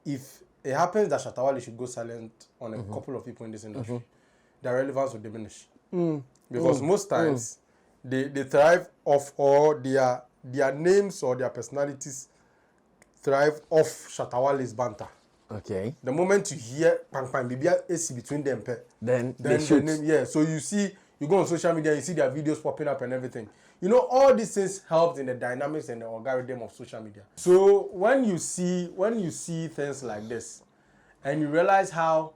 if it happens that Shatta Wale should go silent on a couple of people in this industry, their relevance will diminish. Because most times they thrive off, or their names or their personalities thrive off Shatta Wale's banter. Okay. The moment you hear pang pang bibia AC between them, then they shoot. The name, yeah. So you go on social media, you see their videos popping up and everything. You know, all these things help in the dynamics and the algorithm of social media. So when you see things like this, and you realize how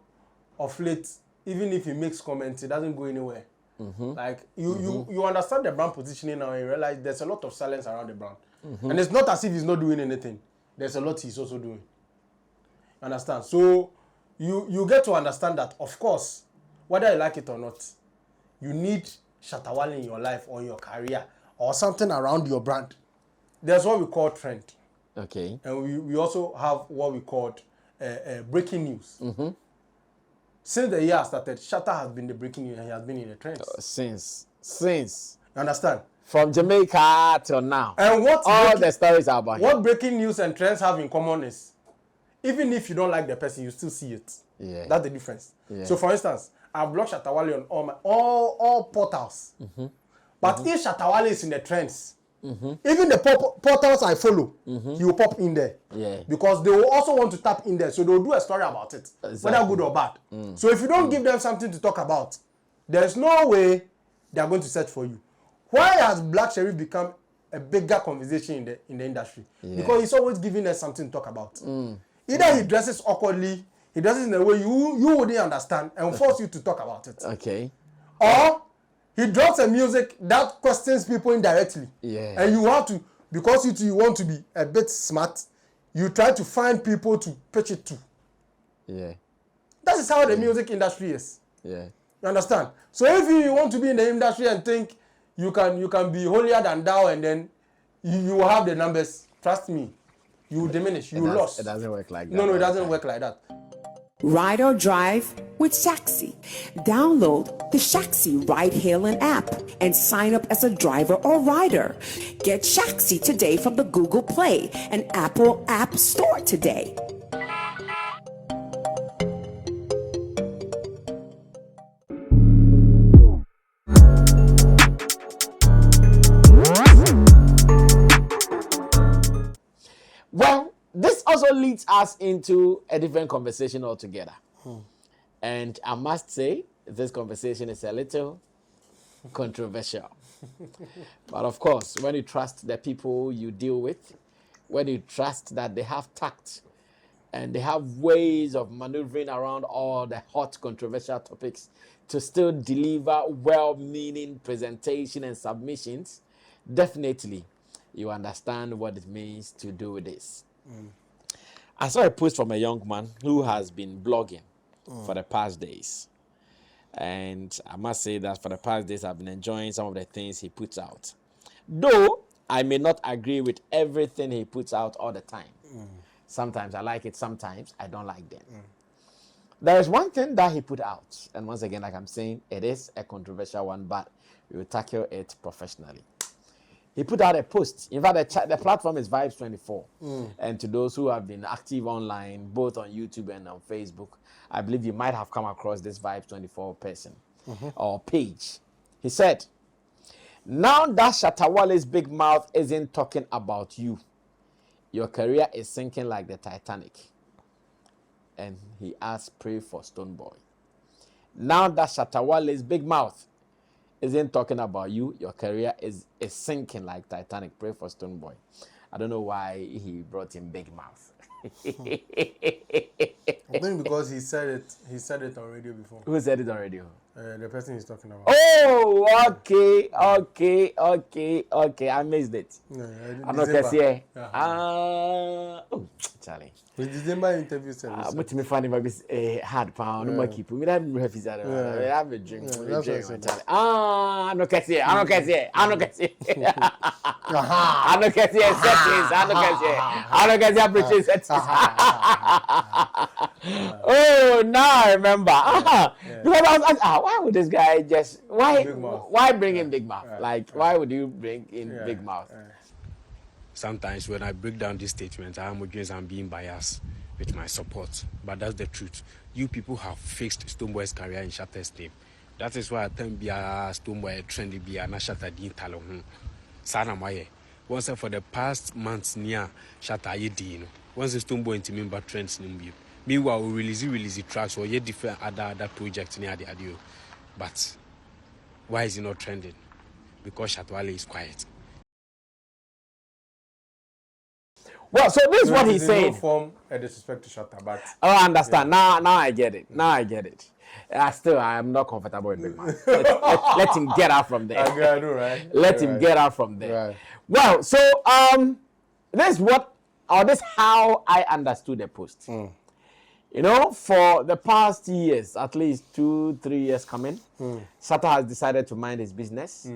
of late, even if he makes comments, it doesn't go anywhere. Like you understand the brand positioning now, and you realize there's a lot of silence around the brand, and it's not as if he's not doing anything. There's a lot he's also doing. Understand? So you get to understand that, of course, whether you like it or not, you need Shatta Wale in your life or in your career or something around your brand. There's what we call trend. Okay. And we also have what we called breaking news. Since the year started, Shatta has been the breaking news and he has been in the trends. Since. You understand? From Jamaica till now. And what all the stories are about what breaking news and trends have in common is, even if you don't like the person, you still see it. Yeah. That's the difference. Yeah. So for instance, I've blocked Shatta Wale on all portals. But if Shatta Wale is in the trends, even the portals I follow, he will pop in there. Yeah. Because they will also want to tap in there. So they will do a story about it, whether good or bad. So if you don't give them something to talk about, there's no way they are going to search for you. Why has Black Sherif become a bigger conversation in the industry? Yeah. Because he's always giving us something to talk about. Either he dresses awkwardly, he does it in a way you wouldn't understand and force you to talk about it. Okay. Or he drops a music that questions people indirectly. Yeah. And you have to, because you want to be a bit smart, you try to find people to pitch it to. Yeah. That is how the music industry is. Yeah. You understand? So if you want to be in the industry and think you can be holier than thou, and then you will have the numbers, trust me, you will diminish, you will lose. It doesn't work like that. No, it doesn't work like that. Ride or drive with Shaxi. Download the Shaxi ride-hailing app and sign up as a driver or rider. Get Shaxi today from the Google Play and Apple App Store today. Well, this also leads us into a different conversation altogether. And I must say, this conversation is a little controversial. But of course, when you trust the people you deal with, when you trust that they have tact and they have ways of maneuvering around all the hot controversial topics to still deliver well-meaning presentation and submissions, definitely you understand what it means to do this. I saw a post from a young man who has been blogging for the past days. And I must say that for the past days, I've been enjoying some of the things he puts out. Though I may not agree with everything he puts out all the time. Sometimes I like it, sometimes I don't like them. There is one thing that he put out, and once again, like I'm saying, it is a controversial one, but we will tackle it professionally. He put out a post. In fact, the platform is Vibes24. And to those who have been active online, both on YouTube and on Facebook, I believe you might have come across this Vibes24 person or page. He said, now that Shatta Wale's big mouth isn't talking about you, your career is sinking like the Titanic. And he asked, pray for Stonebwoy. Now that Shatta Wale's big mouth isn't talking about you, your career is sinking like Titanic. Pray for Stonebwoy. I don't know why he brought him big mouth. I think because he said it on radio before. Who said it on radio? The person he's talking about. Oh, okay. I missed it. I'm not here. Oh, Charlie. The December interview said I'm going to find him a hard pound. No more keep. We don't have his other. Have a drink. I'm not here. Oh, now I remember. Because I was asking, why would this guy just why bring in big mouth? Like, why would you bring in big mouth? Sometimes when I break down this statement, I'm being biased. with my support. But that's the truth. You people have fixed Stonebwoy's career in Shatta's name. That is why I think Stonebwoy trendy be a Shatta din talo. Sana maye. Once for the past months near Shatta ye din. Once the Stonebwoy into member trends nimbu. Meanwhile, we release tracks or yet different other projects near the audio. But why is it not trending? Because Wale is quiet. Well, so this is what he's saying. No form a disrespect to Shatta, but I understand. Yeah. Now I get it. Now I get it. I am not comfortable with Big Man. Let him get out from there. I know, right? Let him get out from there. Right. Well, so this is how I understood the post. You know, for the past years, at least 2-3 years coming, Shatta has decided to mind his business.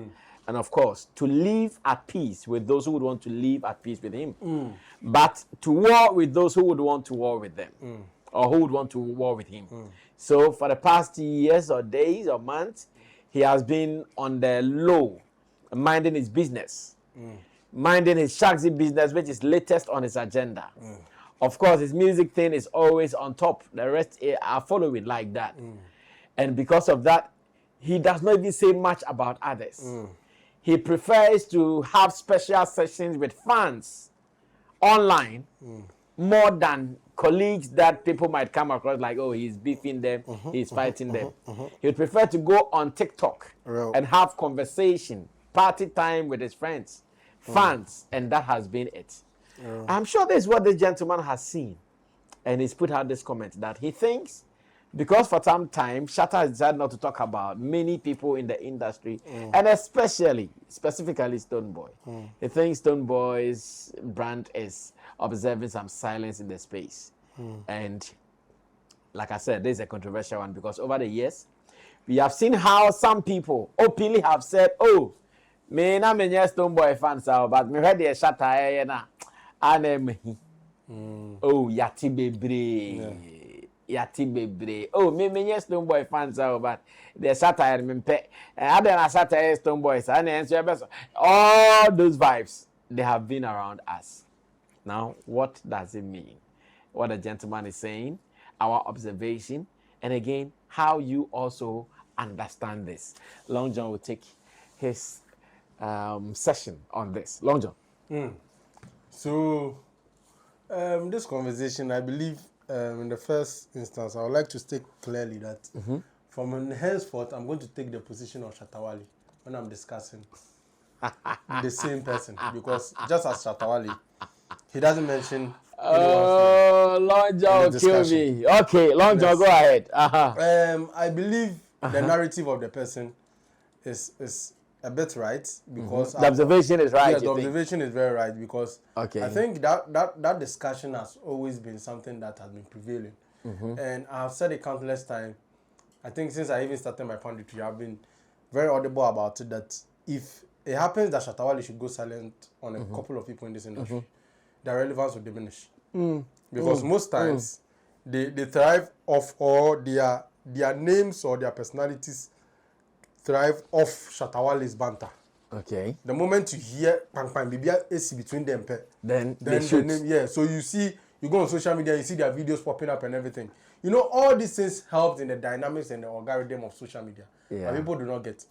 And of course, to live at peace with those who would want to live at peace with him. But to war with those who would want to war with them. Or who would want to war with him. So for the past years or days or months, he has been on the low, minding his business. Minding his Shaxi business, which is latest on his agenda. Of course, his music thing is always on top. The rest are following like that. And because of that, he does not even say much about others. He prefers to have special sessions with fans online more than colleagues that people might come across like, oh, he's beefing them, he's fighting them. He would prefer to go on TikTok and have conversation, party time with his friends, fans, and that has been it. I'm sure this is what this gentleman has seen. And he's put out this comment that he thinks because for some time, Shatta has decided not to talk about many people in the industry, and specifically Stonebwoy. He thinks Stonebwoy's brand is observing some silence in the space. And like I said, this is a controversial one because over the years, we have seen how some people openly have said, oh, me na me nye Stonebwoy fans but me heard the Shatta na. Oh, yati bebre. Yati bebre. Oh, me yes Stonebwoy fans but the Shatta me pe. Other than Shatta Stonebwoy, all those vibes they have been around us. Now, what does it mean? What the gentleman is saying, our observation, and again, how you also understand this. Long John will take his session on this. Long John. So, this conversation, I believe, in the first instance, I would like to state clearly that from henceforth, I'm going to take the position of Shatta Wale when I'm discussing the same person. Because just as Shatta Wale, he doesn't mention Long John will kill me. Okay, Long John, go ahead. I believe the narrative of the person is a bit right because the observation is right. Yes, the observation is very right because I think that discussion has always been something that has been prevailing, and I've said it countless times. I think since I even started my punditry, I've been very audible about it that if it happens that Shatta Wale should go silent on a couple of people in this industry, their relevance will diminish because most times they thrive off or their names or their personalities thrive off Shatta Wale's banter. Okay. The moment you hear pang bibia AC between them, then they shoot. The name, so you go on social media, you see their videos popping up and everything. You know, all these things helped in the dynamics and the algorithm of social media. But people do not get.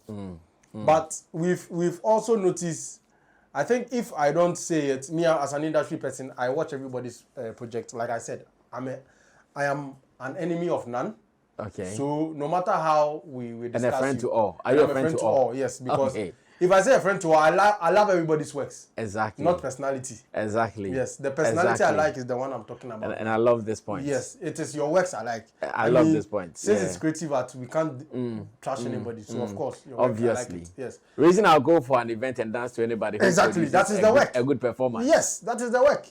But we've also noticed, I think if I don't say it, me as an industry person, I watch everybody's project. Like I said, I am an enemy of none. Okay. So no matter how we discuss, and a friend to all. Are you a friend to all? Yes, because if I say a friend to all, I love everybody's works. Exactly. Not personality. Exactly. Yes, the personality I like is the one I'm talking about. And I love this point. Yes, it is your works I like. I love this point. Since it's creative art, we can't trash anybody. So of course, your works, obviously, I like it. Yes. Reason I'll go for an event and dance to anybody. Exactly, that is the work. A good performance. Yes, that is the work.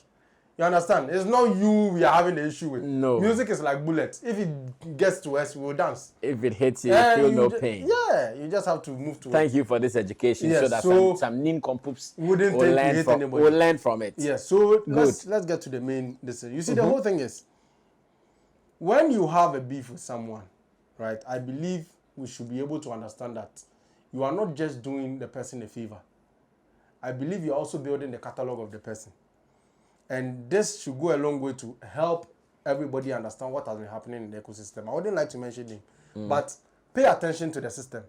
You understand? It's not you we are having the issue with. No. Music is like bullets. If it gets to us, we will dance. If it hits you, you feel no pain. Yeah, you just have to move to Thank you for this education so that some nin compups will learn from it. Yes, so let's get to the main. You see, the whole thing is, when you have a beef with someone, right, I believe we should be able to understand that you are not just doing the person a favor. I believe you're also building the catalog of the person. And this should go a long way to help everybody understand what has been happening in the ecosystem. I wouldn't like to mention him, but pay attention to the system.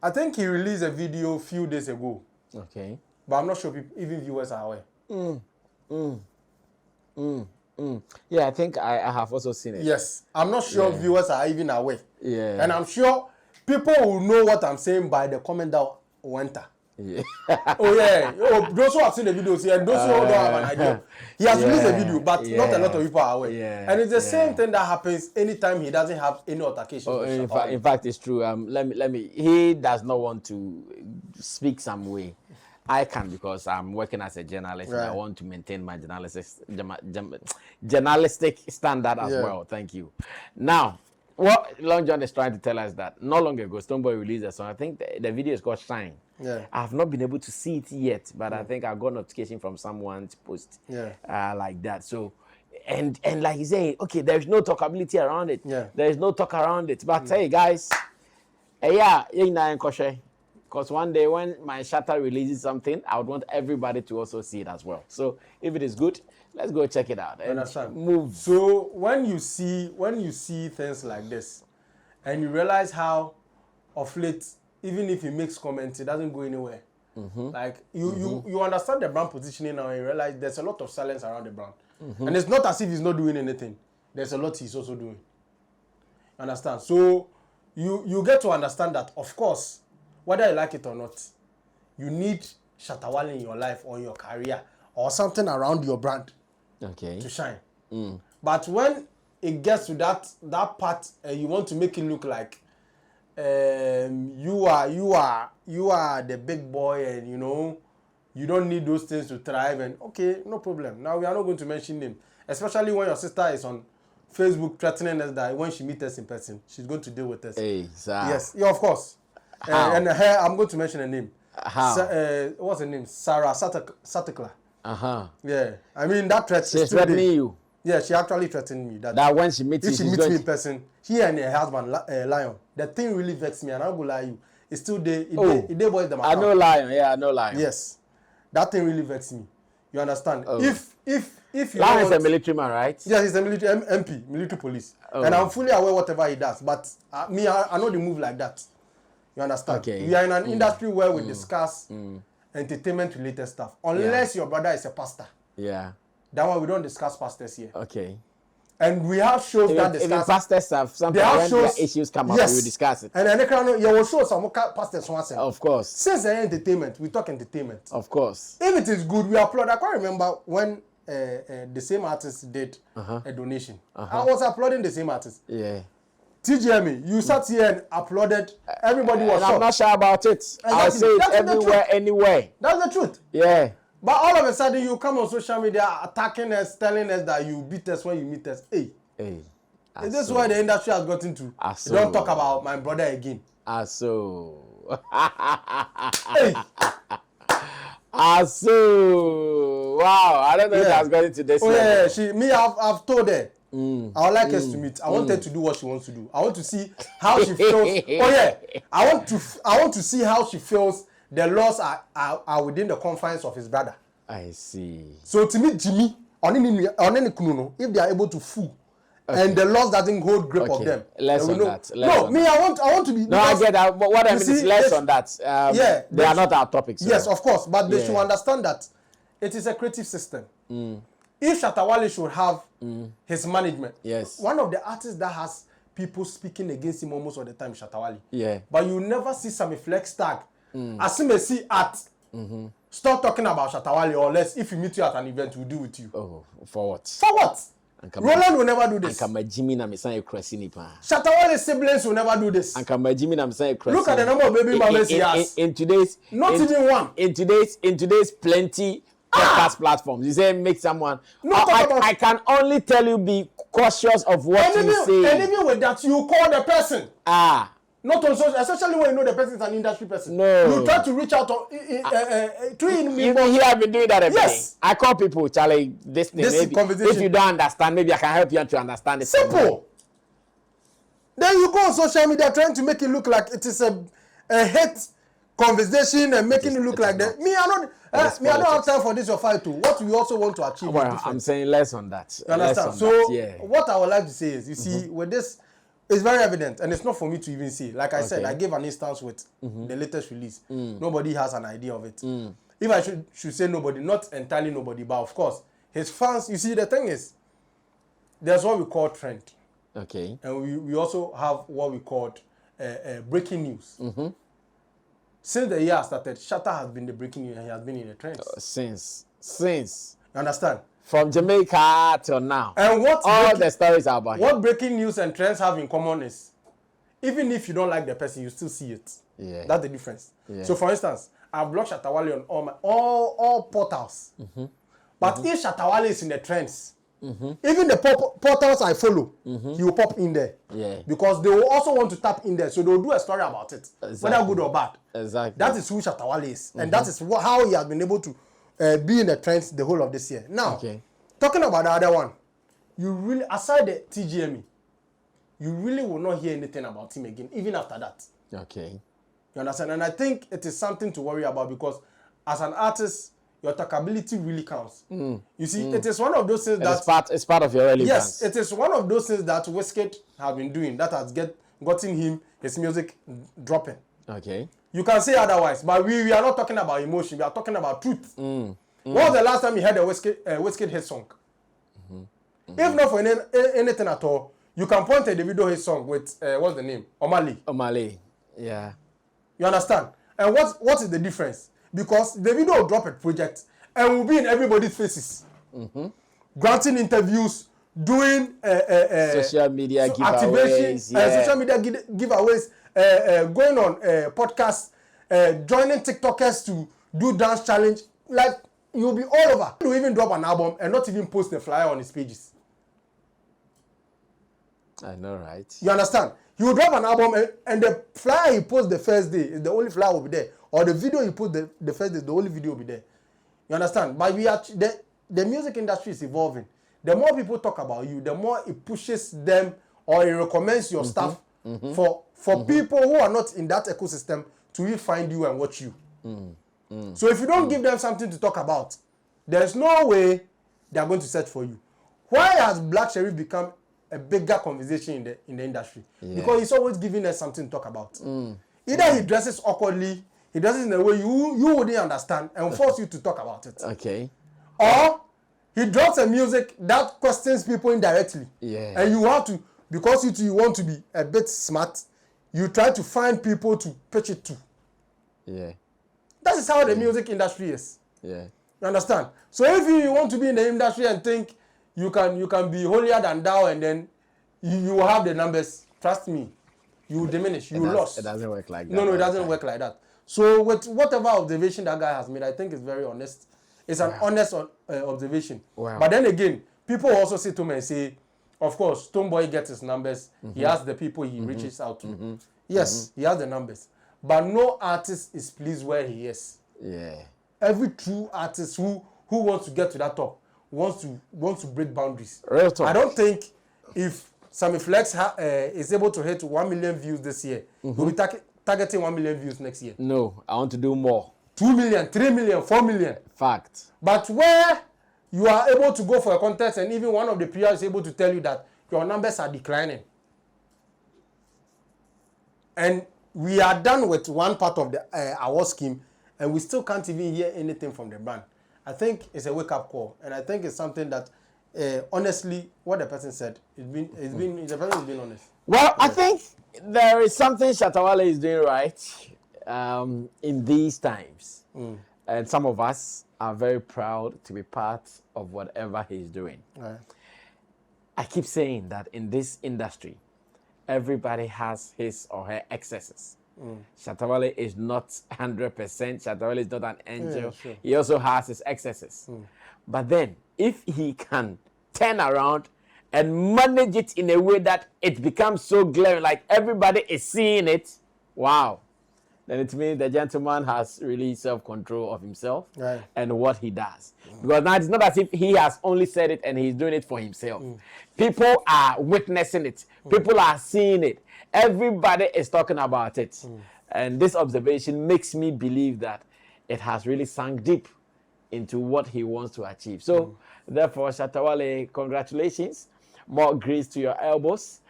I think he released a video a few days ago. Okay. But I'm not sure even viewers are aware. Yeah, I think I have also seen it. Yes, I'm not sure viewers are even aware. Yeah. And I'm sure people will know what I'm saying by the comment that will enter. Yeah. Oh yeah. Oh, those who have seen the videos here and those who don't have an idea. He has released a video, but not a lot of people are aware. Yeah. And it's the same thing that happens anytime he doesn't have any altercation. Oh, in fact, it's true. Let me. He does not want to speak some way. I can because I'm working as a journalist and I want to maintain my journalistic standard as well. Thank you. Now, what Long John is trying to tell us that not long ago, Stonebwoy released a song. I think the video is called Shine. Yeah. I have not been able to see it yet, but I think I got notification from someone's post. Like that. So, and like he's saying, okay, there is no talkability around it. Yeah. There is no talk around it. But hey, guys, because one day when my Shatta releases something, I would want everybody to also see it as well. So if it is good, let's go check it out and move. So when you see things like this, and you realize how of late, even if he makes comments, it doesn't go anywhere. Like you understand the brand positioning now, and you realize there's a lot of silence around the brand, and it's not as if he's not doing anything. There's a lot he's also doing. Understand? So you get to understand that, of course, whether you like it or not, you need Shatta Wale in your life or in your career or something around your brand to shine. But when it gets to that part, you want to make it look like you are the big boy, and you don't need those things to thrive. And okay, no problem. Now we are not going to mention him, especially when your sister is on Facebook threatening us that when she meets us in person, she's going to deal with us. Hey, sir. Yes, yeah, of course. And her, I'm going to mention her name. What's her name? Sarah Satikla. Yeah, I mean that threat. She's threatening you. Yeah, she actually threatened me that when she meets you, if she meets me in person, she and her husband Lion. The thing really vexed me, and I'm gonna lie you. It's still there. It boys them. I know Lion. Yeah, I know Lion. Yes, that thing really vexed me. You understand? If you Lion is a military man, right? Yeah, he's a military MP, military police, and I'm fully aware whatever he does. But I know the move like that. You understand? Okay. We are in an industry where we discuss entertainment-related stuff. Unless your brother is a pastor. Yeah. That one we don't discuss pastors here. Okay. And we have shows that discuss. Even pastors have sometimes when their issues come up, we will discuss it. And then you will show some pastors once. Of course. Since the entertainment, we talk entertainment. Of course. If it is good, we applaud. I can't remember when the same artist did a donation. I was applauding the same artist. Yeah. TGME, you sat here and applauded. Everybody was shocked. I'm not sure about it. I'll say it everywhere, anywhere. That's the truth. Yeah. But all of a sudden, you come on social media attacking us, telling us that you beat us when you meet us. Hey. Is this where the industry has gotten to? You don't talk about my brother again. Hey. Wow. I don't know if that's gotten to this level. Yeah, I've told her. I would like us to meet. I want her to do what she wants to do. I want to see how she feels. I want to see how she feels. The laws are within the confines of his brother. I see. So to me, Jimmy, if they are able to fool, and the laws doesn't hold grip of them. Less on that. I want to be. No, I get that. But what I mean is less on that. They are not our topics. Yes, of course, but they should understand that it is a creative system. If Shatta Wale should have his management, one of the artists that has people speaking against him almost all the time, Shatta Wale. Yeah. But you never see Sammy Flex tag. As soon as see art, stop talking about Shatta Wale, or less if you meet you at an event, we'll deal with you. Oh, for what? For what? Roland will never do this. Shatta Wale's siblings will never do this. Look at the number of baby mamas he has. In today's, not even one. In today's plenty podcast platforms, you say make someone. I can only tell you be cautious of what you say. And even with that, you call the person. Not on social, especially when you know the person is an industry person. No. You try to reach out to Even here, I've been doing that every day. I call people, Charlie, this thing. Maybe, if you don't understand, maybe I can help you to understand it. Simple. Then you go on social media trying to make it look like it is a hate conversation and making it look like that. Me, I don't have time for this or fight too. What we also want to achieve. Well, I'm saying less on that. You understand? So what I would like to say is, you see, with this, it's very evident, and it's not for me to even say. Like I said, I gave an instance with the latest release. Nobody has an idea of it. If I should say nobody, not entirely nobody, but of course, his fans. You see, the thing is, there's what we call trend. Okay. And we also have what we called breaking news. Since the year started, Shatta has been the breaking news and he has been in the trends. Since. You understand? From Jamaica till now. And what all the stories are about what breaking news and trends have in common is, even if you don't like the person, you still see it. Yeah. That's the difference. Yeah. So for instance, I blocked Shatta Wale on all portals. But if Shatta Wale is in the trends, even the portals I follow, he will pop in there. Yeah. Because they will also want to tap in there. So they will do a story about it. Exactly. Whether good or bad. Exactly. That is who Shatta Wale is. And that is how he has been able to be in the trends the whole of this year. Now, talking about the other one, you really, aside the TGME, you really will not hear anything about him again, even after that. Okay. You understand? And I think it is something to worry about because as an artist, your talkability really counts. You see, it is one of those things that... It's part of your relevance. Yes, it is one of those things that Wizkid have been doing that has gotten him, his music dropping. Okay. You can say otherwise, but we are not talking about emotion. We are talking about truth. When was the last time you heard a Wizkid hit song? If not for anything at all, you can point to the video hit song with, what's the name? Omale. Yeah. You understand? And what is the difference? Because the video will drop a project and will be in everybody's faces. Granting interviews, doing social media giveaways, social media giveaways, going on podcasts, joining TikTokers to do dance challenge. Like, you'll be all over. You even drop an album and not even post the flyer on his pages. I know, right? You understand? He will drop an album and the flyer he posts the first day is the only flyer will be there. Or the video you put the first day, the only video will be there. You understand? But the music industry is evolving. The more people talk about you, the more it pushes them or it recommends your stuff for people who are not in that ecosystem to really find you and watch you. So if you don't give them something to talk about, there's no way they are going to search for you. Why has Black Sherif become a bigger conversation in the industry? Because he's always giving us something to talk about. Either he dresses awkwardly, he does it in a way you wouldn't understand and force you to talk about it. Okay. Or he drops a music that questions people indirectly. Yeah. And you have to, because you want to be a bit smart, you try to find people to pitch it to. Yeah. That is how the music industry is. Yeah. You understand? So if you want to be in the industry and think you can be holier than thou and then you will have the numbers, trust me, you will diminish, you will lose. It doesn't work like that. No, it doesn't work like that. So with whatever observation that guy has made, I think it's very honest. It's an honest observation. Wow. But then again, people also sit to me and say, of course, Stonebwoy gets his numbers. He has the people he reaches out to. Yes, he has the numbers. But no artist is pleased where he is. Yeah. Every true artist who wants to get to that top wants to break boundaries. Real talk. I don't think if Sammy Flex is able to hit 1 million views this year, he'll be targeting 1 million views next year. No, I want to do more. 2 million, 3 million, 4 million. Fact. But where you are able to go for a contest and even one of the players is able to tell you that your numbers are declining. And we are done with one part of the award scheme and we still can't even hear anything from the brand. I think it's a wake-up call. And I think it's something that, honestly, what the person said, the person has been honest. Well, I think there is something Shatta Wale is doing right in these times. And some of us are very proud to be part of whatever he's doing. Right. I keep saying that in this industry, everybody has his or her excesses. Shatta Wale is not 100%. Shatta Wale is not an angel. Yeah, sure. He also has his excesses. But then, if he can turn around and manage it in a way that it becomes so glaring, like everybody is seeing it, wow, then it means the gentleman has really self-control of himself and what he does. Because now it's not as if he has only said it and he's doing it for himself. People are witnessing it. People are seeing it. Everybody is talking about it. And this observation makes me believe that it has really sunk deep into what he wants to achieve. So, therefore, Shatta Wale, congratulations. More grace to your elbows.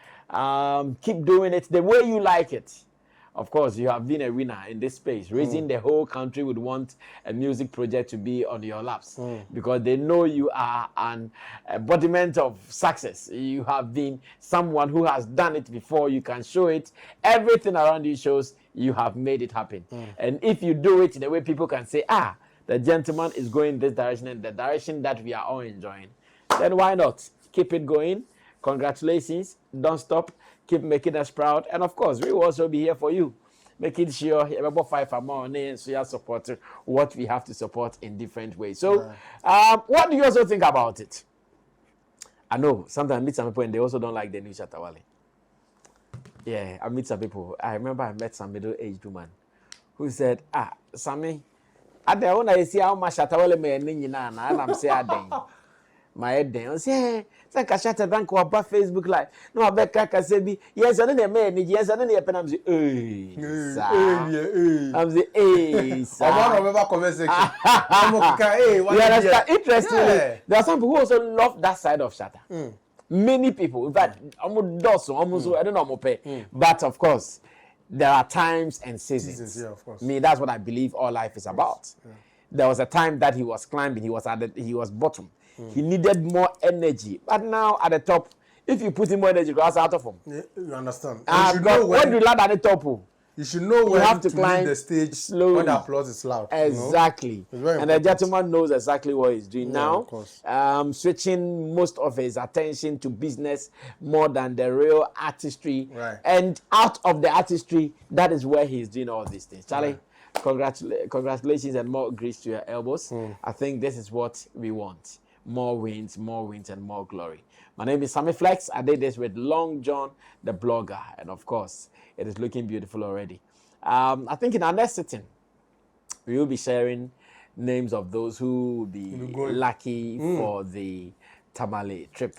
Keep doing it the way you like it. Of course, you have been a winner in this space. Raising the whole country would want a music project to be on your laps because they know you are an embodiment of success. You have been someone who has done it before. You can show it. Everything around you shows you have made it happen. And if you do it in a way people can say, the gentleman is going this direction and the direction that we are all enjoying, then why not? Keep it going. Congratulations. Don't stop. Keep making us proud. And of course, we will also be here for you. Making sure you remember 5 or more names, so you are supporting what we have to support in different ways. So, what do you also think about it? I know sometimes I meet some people and they also don't like the new Shatta Wale. Yeah, I meet some people. I remember I met some middle-aged woman who said, Sammy, I don't know see how much Shatta Wale may and I'm saying, my head down. Say, Shatta thank you about Facebook Live. No, I bet Kaka say, yes, I don't know, yes, I don't know, I'm saying, I'm saying, I remember conversation. Interestingly, there are some people who also love that side of Shatta. Many people, in fact, almost I don't know, but of course, there are times and seasons. Yeah, of course. Me, that's what I believe all life is about. Yeah. There was a time that he was climbing, he was bottom. He needed more energy, but now at the top, if you put in more energy, goes out of him. Yeah, you understand? When you land at the top, you should know when you have to climb the stage slowly when the applause is loud. Exactly. You know? And the gentleman knows exactly what he's doing now. Of course. Switching most of his attention to business more than the real artistry. Right. And out of the artistry, that is where he's doing all these things. Charlie, congratulations and more grace to your elbows. I think this is what we want. More wins, and more glory. My name is Sammy Flex. I did this with Long John, the blogger. And of course, it is looking beautiful already. I think in our next sitting, we will be sharing names of those who will be lucky for the Tamale trip.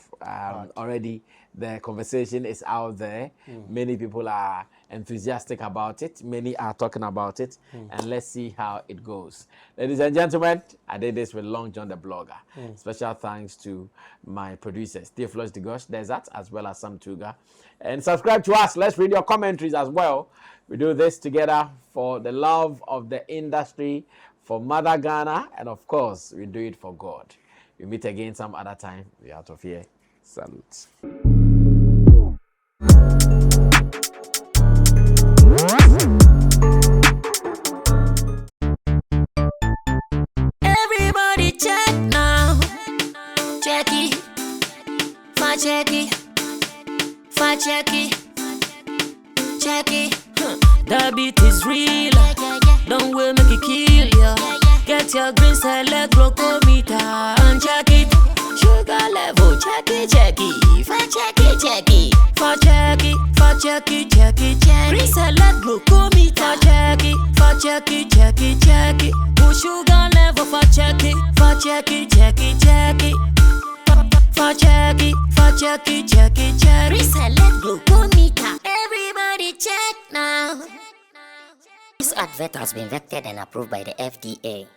Already, the conversation is out there. Many people are enthusiastic about it. Many are talking about it. And let's see how it goes. Ladies and gentlemen, I did this with Long John the blogger. Special thanks to my producers, Theophilus Digosh Desert, as well as Sam Tuga. And subscribe to us. Let's read your commentaries as well. We do this together for the love of the industry, for Mother Ghana, and of course, we do it for God. We meet again some other time. We're out of here. Salute. Everybody check now. Check it. Check it. Check it. Check it. The beat is real. Don't wait, make it kill ya. Get your green select glucometer and check it. Sugar level, check it. Check it. Check it. Green select glucometer. Check it. Push sugar level for check it. Check it. Reselect glucometer. Everybody check now. This advert has been vetted and approved by the FDA.